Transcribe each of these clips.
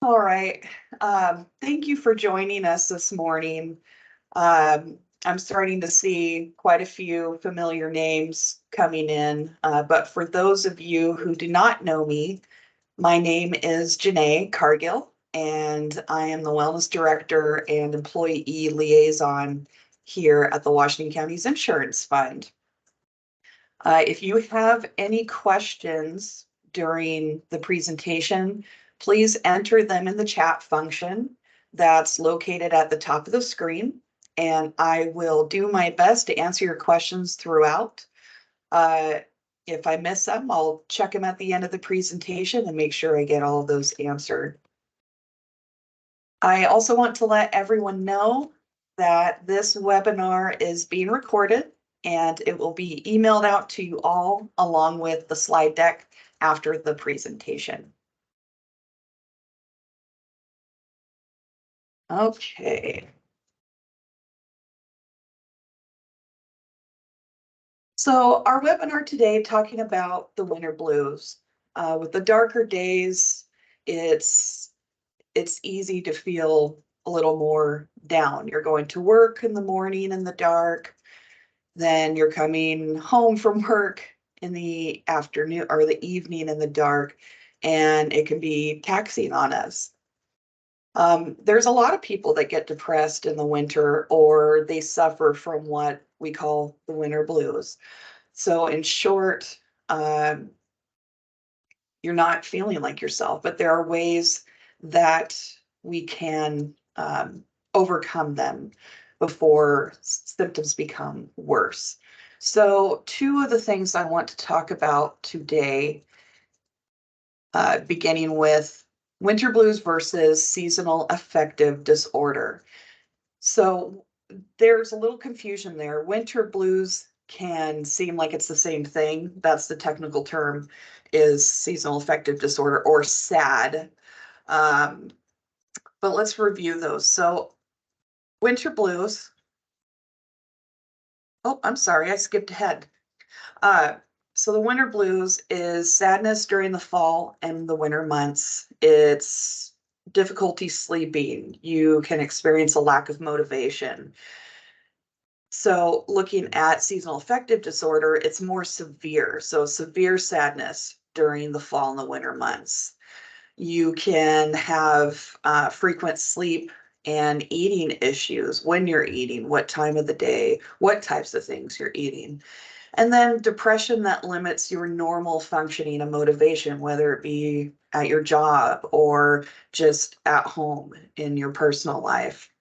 All right. Thank you for joining us this morning. I'm starting to see quite a few familiar names coming in, but for those of you who do not know me, my name is Janae Cargill, and I am the Wellness Director and Employee Liaison here at the Washington County's Insurance Fund. If you have any questions during the presentation, please enter them in the chat function that's located at the top of the screen, and I will do my best to answer your questions throughout. If I miss them, I'll check them at the end of the presentation and make sure I get all of those answered. I also want to let everyone know that this webinar is being recorded and it will be emailed out to you all along with the slide deck after the presentation. Okay. So our webinar today talking about the winter blues. With the darker days, it's easy to feel a little more down. You're going to work in the morning in the dark, then you're coming home from work in the afternoon or the evening in the dark, and it can be taxing on us. There's a lot of people that get depressed in the winter, or they suffer from what we call the winter blues. So in short, you're not feeling like yourself, but there are ways that we can overcome them before symptoms become worse. So two of the things I want to talk about today, beginning with winter blues versus seasonal affective disorder. So there's a little confusion there. Winter blues can seem like it's the same thing. That's the technical term, is seasonal affective disorder, or SAD. But let's review those. So winter blues. Oh, I'm sorry, I skipped ahead. So the winter blues is sadness during the fall and the winter months. It's difficulty sleeping. You can experience a lack of motivation. So looking at seasonal affective disorder, it's more severe. So severe sadness during the fall and the winter months. You can have frequent sleep and eating issues when you're eating, what time of the day, what types of things you're eating. And then depression that limits your normal functioning and motivation, whether it be at your job or just at home in your personal life.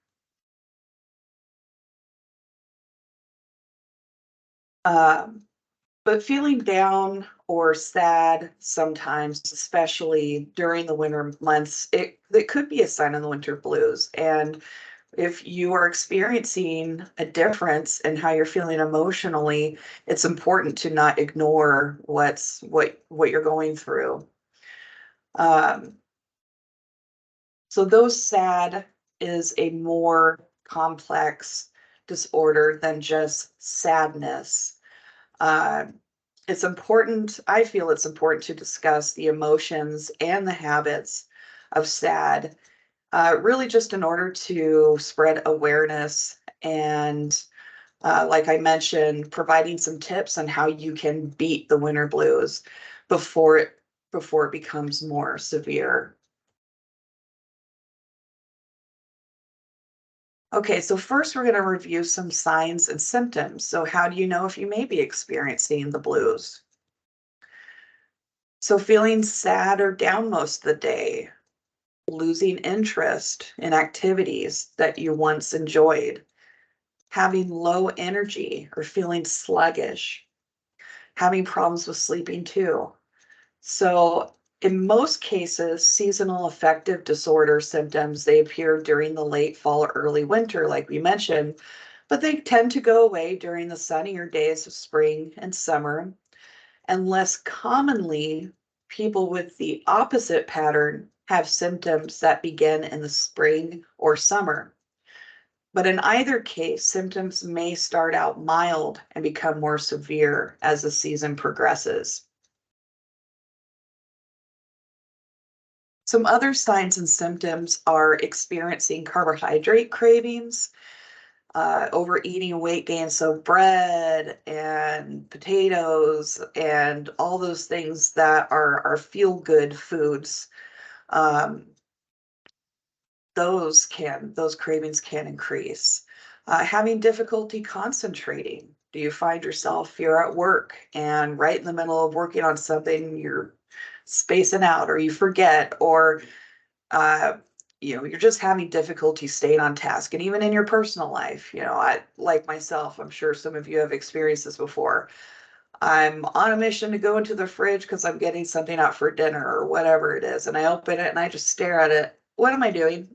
But feeling down or sad sometimes, especially during the winter months, it could be a sign of the winter blues. And if you are experiencing a difference in how you're feeling emotionally, it's important to not ignore what you're going through. So those SAD is a more complex disorder than just sadness. Uh, it's important, I feel it's important to discuss the emotions and the habits of SAD, really just in order to spread awareness and, like I mentioned, providing some tips on how you can beat the winter blues before it becomes more severe. Okay, so first we're going to review some signs and symptoms. So how do you know if you may be experiencing the blues? So feeling sad or down most of the day, losing interest in activities that you once enjoyed, having low energy or feeling sluggish, having problems with sleeping too. So in most cases, seasonal affective disorder symptoms, they appear during the late fall or early winter, like we mentioned, but they tend to go away during the sunnier days of spring and summer. And less commonly, people with the opposite pattern have symptoms that begin in the spring or summer. But in either case, symptoms may start out mild and become more severe as the season progresses. Some other signs and symptoms are experiencing carbohydrate cravings, overeating, weight gain, so bread and potatoes and all those things that are feel-good foods. Um, those cravings can increase. Having difficulty concentrating. Do you find yourself, you're at work and right in the middle of working on something, you're spacing out or you forget, or uh, you're just having difficulty staying on task. And even in your personal life, I, like myself, I'm sure some of you have experienced this before. I'm on a mission to go into the fridge because I'm getting something out for dinner or whatever it is. And I open it and I just stare at it. What am I doing?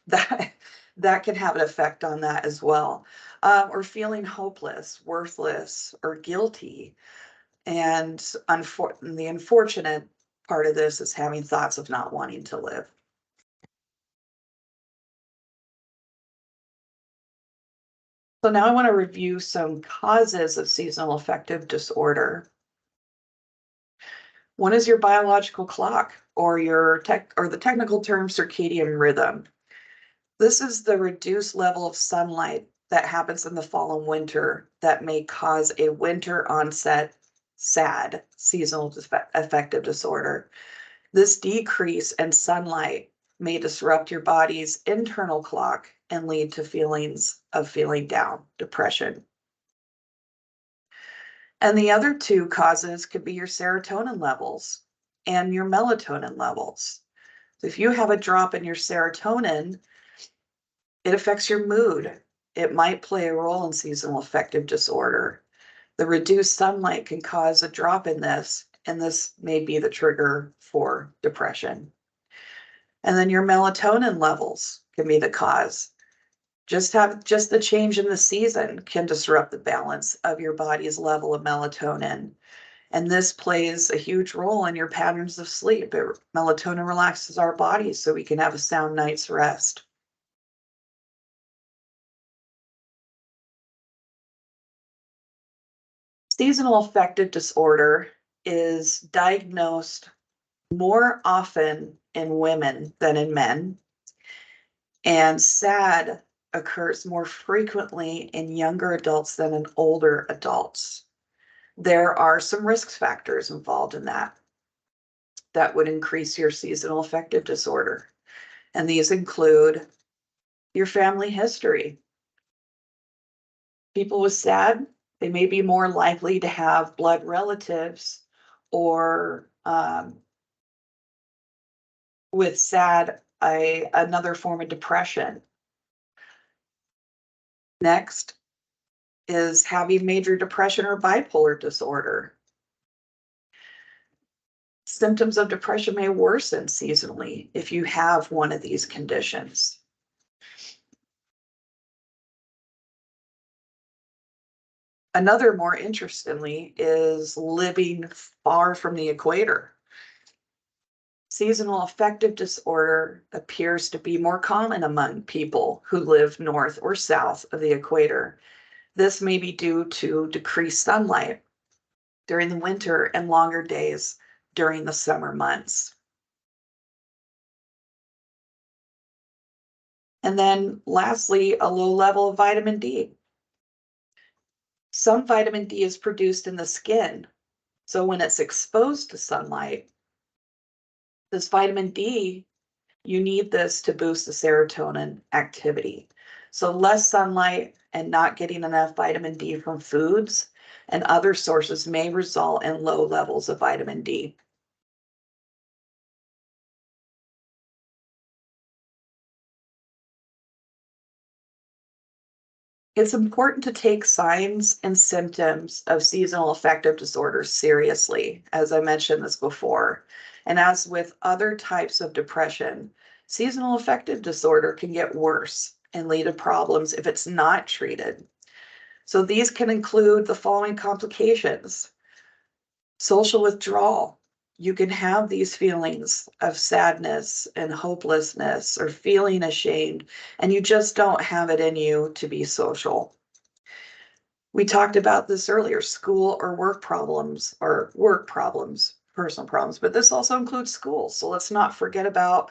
that that can have an effect on that as well. Or feeling hopeless, worthless, or guilty. And the unfortunate part of this is having thoughts of not wanting to live. So now I want to review some causes of seasonal affective disorder. One is your biological clock, or the technical term circadian rhythm. This is the reduced level of sunlight that happens in the fall and winter that may cause a winter onset SAD, seasonal affective disorder. This decrease in sunlight may disrupt your body's internal clock and lead to feelings of feeling down, depression. And the other two causes could be your serotonin levels and your melatonin levels. So if you have a drop in your serotonin, it affects your mood. It might play a role in seasonal affective disorder. The reduced sunlight can cause a drop in this, and this may be the trigger for depression. And then your melatonin levels can be the cause. Just the change in the season can disrupt the balance of your body's level of melatonin. And this plays a huge role in your patterns of sleep. Melatonin relaxes our bodies so we can have a sound night's rest. Seasonal affective disorder is diagnosed more often in women than in men, and SAD occurs more frequently in younger adults than in older adults. There are some risk factors involved in that would increase your seasonal affective disorder. And these include your family history. People with SAD, they may be more likely to have blood relatives, or with SAD, another form of depression. Next is having major depression or bipolar disorder. Symptoms of depression may worsen seasonally if you have one of these conditions. Another, more interestingly, is living far from the equator. Seasonal affective disorder appears to be more common among people who live north or south of the equator. This may be due to decreased sunlight during the winter and longer days during the summer months. And then lastly, a low level of vitamin D. Some vitamin D is produced in the skin. So when it's exposed to sunlight, this vitamin D, you need this to boost the serotonin activity. So less sunlight and not getting enough vitamin D from foods and other sources may result in low levels of vitamin D. It's important to take signs and symptoms of seasonal affective disorder seriously, as I mentioned this before. And as with other types of depression, seasonal affective disorder can get worse and lead to problems if it's not treated. So these can include the following complications: social withdrawal. You can have these feelings of sadness and hopelessness or feeling ashamed, and you just don't have it in you to be social. We talked about this earlier, school or work problems, personal problems, but this also includes schools. So let's not forget about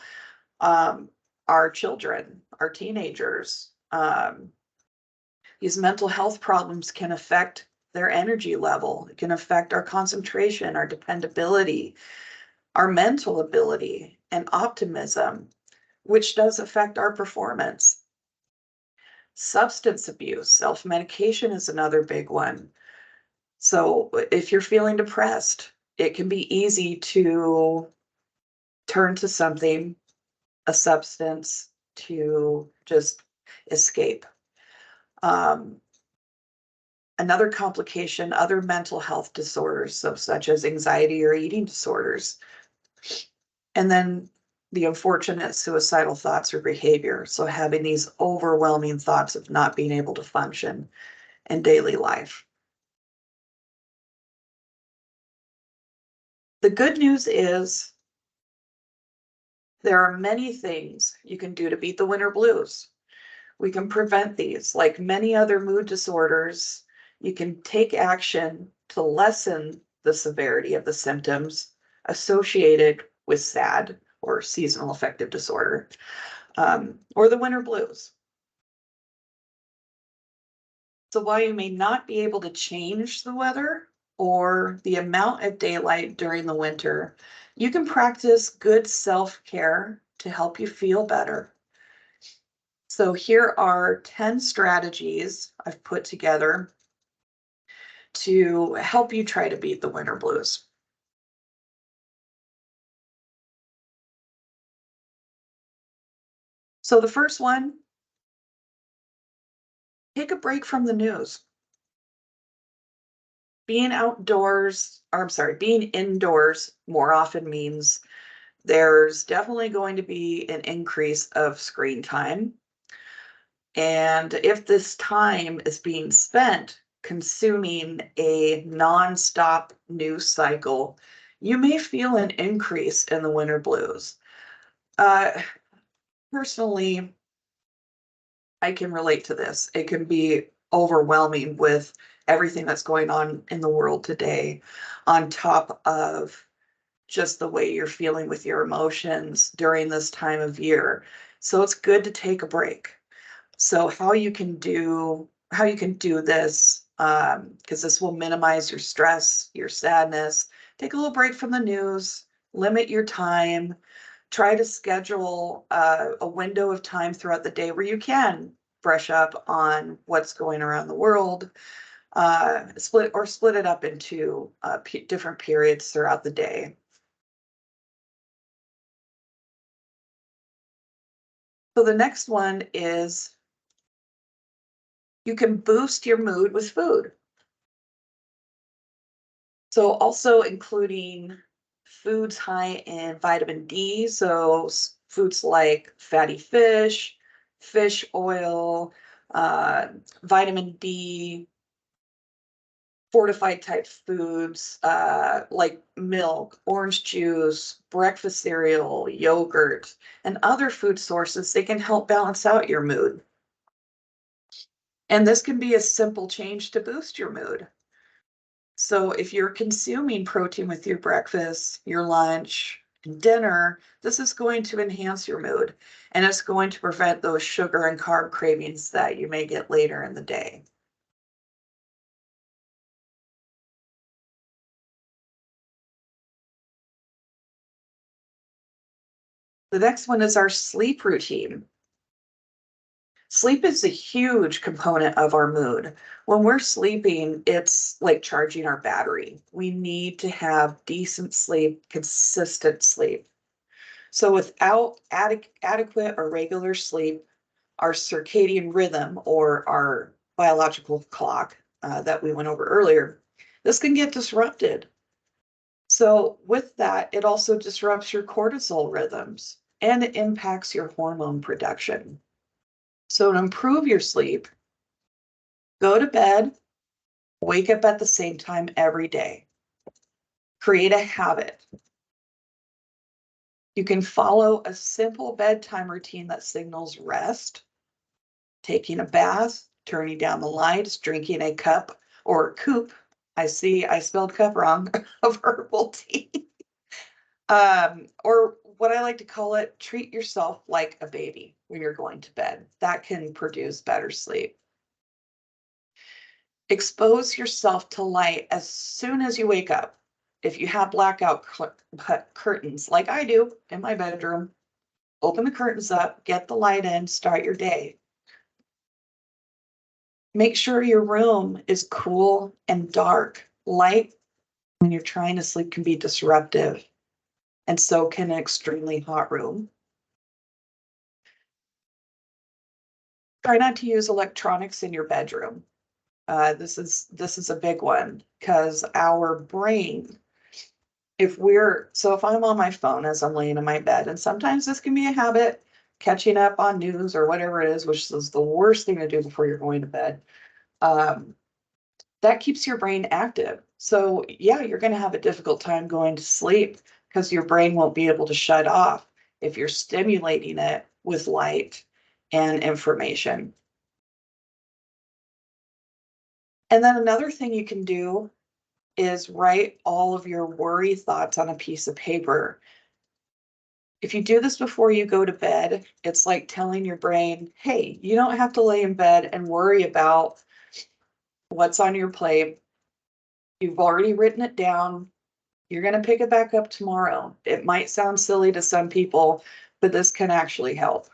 um, our children, our teenagers. These mental health problems can affect their energy level. It can affect our concentration, our dependability, our mental ability, and optimism, which does affect our performance. Substance abuse, self-medication is another big one. So if you're feeling depressed, it can be easy to turn to something, a substance, to just escape. Another complication, other mental health disorders, so such as anxiety or eating disorders. And then the unfortunate suicidal thoughts or behavior. So having these overwhelming thoughts of not being able to function in daily life. The good news is there are many things you can do to beat the winter blues. We can prevent these. Like many other mood disorders, you can take action to lessen the severity of the symptoms associated with SAD or seasonal affective disorder, or the winter blues. So while you may not be able to change the weather or the amount of daylight during the winter, you can practice good self-care to help you feel better. So here are 10 strategies I've put together to help you try to beat the winter blues. So the first one, take a break from the news. Being indoors more often means there's definitely going to be an increase of screen time. And if this time is being spent consuming a nonstop news cycle, you may feel an increase in the winter blues. Personally, I can relate to this. It can be overwhelming with everything that's going on in the world today, on top of just the way you're feeling with your emotions during this time of year. So it's good to take a break. So how you can do this, because this will minimize your stress, your sadness. Take a little break from the news, limit your time, try to schedule a window of time throughout the day where you can brush up on what's going around the world, split it up into different periods throughout the day. So the next one is you can boost your mood with food. So also including foods high in vitamin D, so foods like fatty fish, fish oil, vitamin D, fortified type foods like milk, orange juice, breakfast cereal, yogurt, and other food sources. They can help balance out your mood. And this can be a simple change to boost your mood. So if you're consuming protein with your breakfast, your lunch, and dinner, this is going to enhance your mood, and it's going to prevent those sugar and carb cravings that you may get later in the day. The next one is our sleep routine. Sleep is a huge component of our mood. When we're sleeping, it's like charging our battery. We need to have decent sleep, consistent sleep. So without adequate or regular sleep, our circadian rhythm or our biological clock that we went over earlier, this can get disrupted. So with that, it also disrupts your cortisol rhythms and it impacts your hormone production. So to improve your sleep, go to bed, wake up at the same time every day. Create a habit. You can follow a simple bedtime routine that signals rest, taking a bath, turning down the lights, drinking a cup or coupe. I spelled cup wrong, of herbal tea. Or what I like to call it, treat yourself like a baby when you're going to bed. That can produce better sleep. Expose yourself to light as soon as you wake up. If you have blackout curtains, like I do in my bedroom, open the curtains up, get the light in, start your day. Make sure your room is cool and dark. Light when you're trying to sleep can be disruptive, and so can an extremely hot room. Try not to use electronics in your bedroom. This is a big one because our brain, if I'm on my phone as I'm laying in my bed, and sometimes this can be a habit, catching up on news or whatever it is, which is the worst thing to do before you're going to bed. That keeps your brain active. So yeah, you're going to have a difficult time going to sleep because your brain won't be able to shut off if you're stimulating it with light and information. And then another thing you can do is write all of your worry thoughts on a piece of paper. If you do this before you go to bed, it's like telling your brain, hey, you don't have to lay in bed and worry about what's on your plate. You've already written it down. You're going to pick it back up tomorrow. It might sound silly to some people, but this can actually help.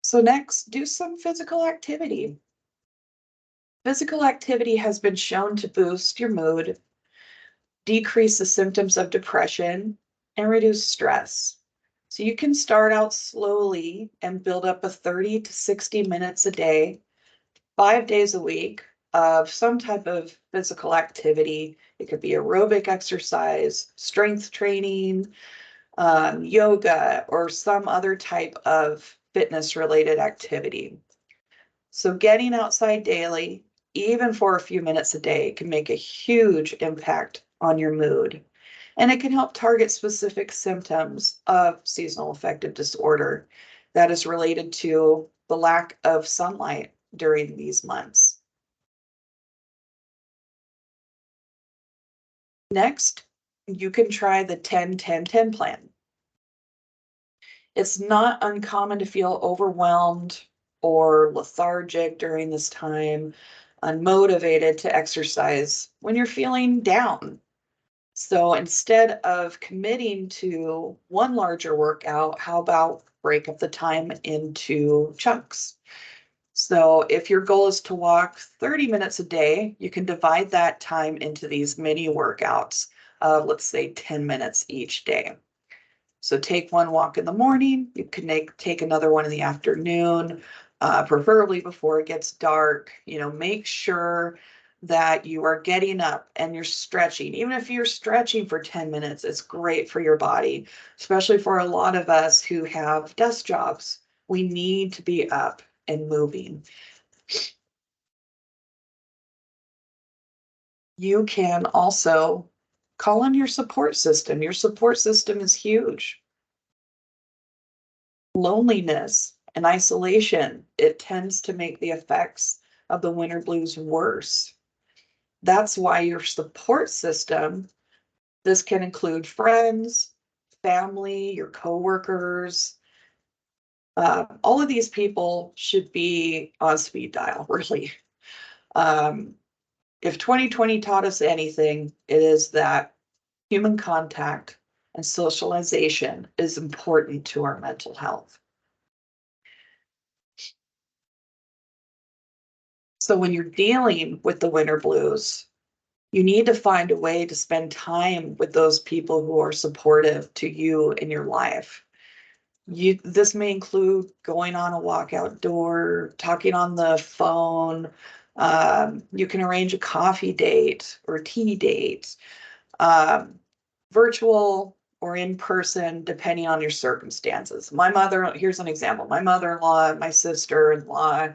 So next, do some physical activity. Physical activity has been shown to boost your mood, decrease the symptoms of depression, and reduce stress. So you can start out slowly and build up a 30 to 60 minutes a day, 5 days a week of some type of physical activity. It could be aerobic exercise, strength training, yoga, or some other type of fitness related activity. So getting outside daily, even for a few minutes a day, can make a huge impact on your mood. And it can help target specific symptoms of seasonal affective disorder that is related to the lack of sunlight during these months. Next, you can try the 10-10-10 plan. It's not uncommon to feel overwhelmed or lethargic during this time, unmotivated to exercise when you're feeling down. So instead of committing to one larger workout, how about break up the time into chunks? So if your goal is to walk 30 minutes a day, you can divide that time into these mini workouts of, let's say, 10 minutes each day. So take one walk in the morning, you can take another one in the afternoon, preferably before it gets dark. Make sure that you are getting up and you're stretching. Even if you're stretching for 10 minutes, it's great for your body, especially for a lot of us who have desk jobs. We need to be up and moving. You can also call on your support system. Your support system is huge. Loneliness and isolation, it tends to make the effects of the winter blues worse. That's why your support system, this can include friends, family, your coworkers, all of these people should be on speed dial, really. If 2020 taught us anything, it is that human contact and socialization is important to our mental health. So when you're dealing with the winter blues, you need to find a way to spend time with those people who are supportive to you in your life. This may include going on a walk outdoor, talking on the phone. You can arrange a coffee date or tea date, virtual or in person, depending on your circumstances. Here's an example. My mother-in-law, my sister-in-law,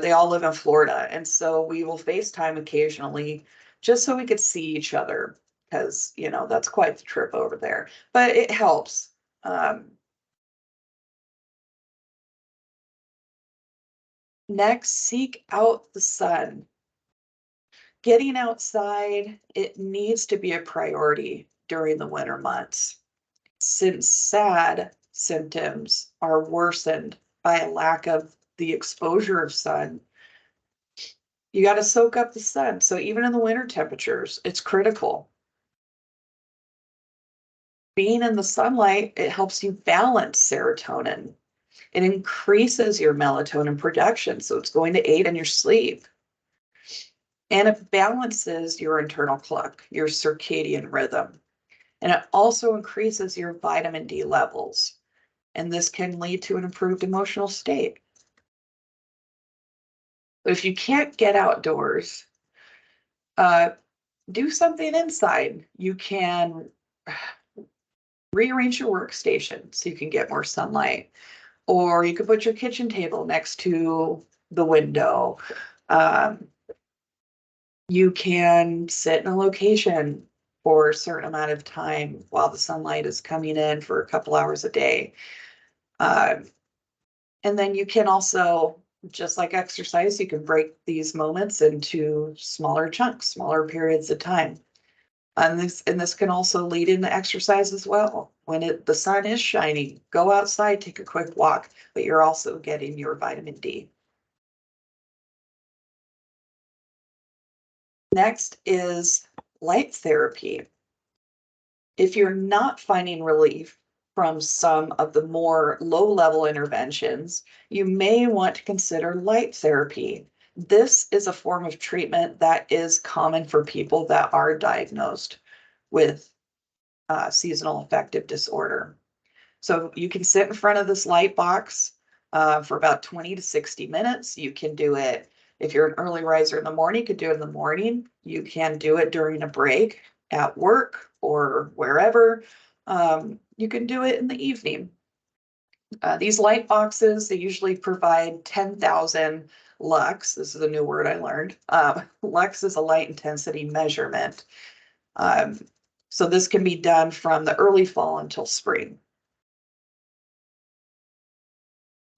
they all live in Florida. And so we will FaceTime occasionally just so we could see each other because, that's quite the trip over there. But it helps. Next, seek out the sun. getting outside, it needs to be a priority during the winter months, since SAD symptoms are worsened by a lack of the exposure of sun. You got to soak up the sun. So even in the winter temperatures, it's critical. Being in the sunlight, it helps you balance serotonin. It increases your melatonin production, so it's going to aid in your sleep. And it balances your internal clock, your circadian rhythm. And it also increases your vitamin D levels. And this can lead to an improved emotional state. But if you can't get outdoors, do something inside. You can rearrange your workstation so you can get more sunlight, or you could put your kitchen table next to the window. You can sit in a location for a certain amount of time while the sunlight is coming in for a couple hours a day. And then you can also, just like exercise, you can break these moments into smaller chunks, smaller periods of time. And this can also lead into exercise as well. When the sun is shining, go outside, take a quick walk, but you're also getting your vitamin D. Next is light therapy. If you're not finding relief from some of the more low-level interventions, you may want to consider light therapy. This is a form of treatment that is common for people that are diagnosed with seasonal affective disorder. So you can sit in front of this light box for about 20 to 60 minutes. You can do it if you're an early riser in the morning, you could do it in the morning. You can do it during a break at work or wherever. You can do it in the evening. These light boxes, they usually provide 10,000 lux. This is a new word I learned. Lux is a light intensity measurement. So this can be done from the early fall until spring.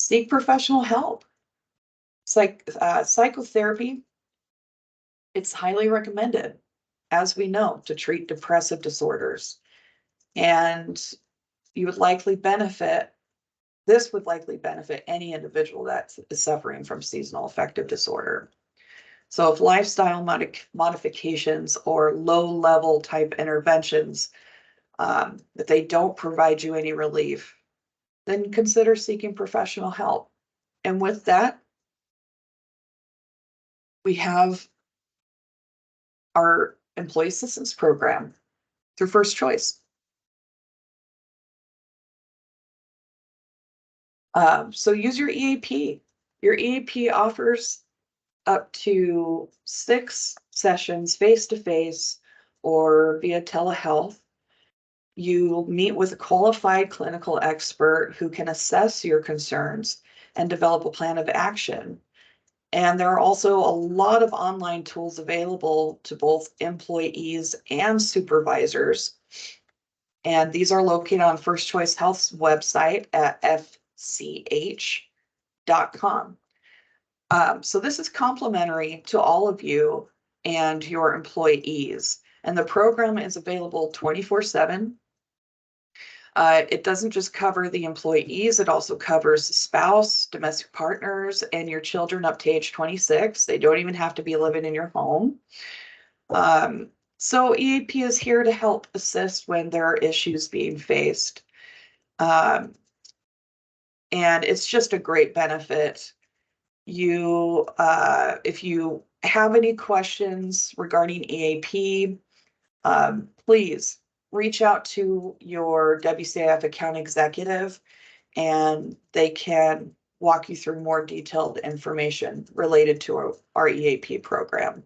Seek professional help. It's like psychotherapy. It's highly recommended, as we know, to treat depressive disorders. And you would likely benefit, this would likely benefit any individual that is suffering from seasonal affective disorder. So if lifestyle modifications or low-level type interventions, if they don't provide you any relief, then consider seeking professional help. And with that, we have our employee assistance program through First Choice. So use your EAP. Your EAP offers up to 6 sessions face-to-face or via telehealth. You meet with a qualified clinical expert who can assess your concerns and develop a plan of action. And there are also a lot of online tools available to both employees and supervisors. And these are located on First Choice Health's website at fch.com. So this is complimentary to all of you and your employees. And the program is available 24/7. It doesn't just cover the employees, it also covers spouse, domestic partners, and your children up to age 26. They don't even have to be living in your home. So EAP is here to help assist when there are issues being faced. And it's just a great benefit. If you have any questions regarding EAP, please reach out to your WCIF account executive and they can walk you through more detailed information related to our EAP program.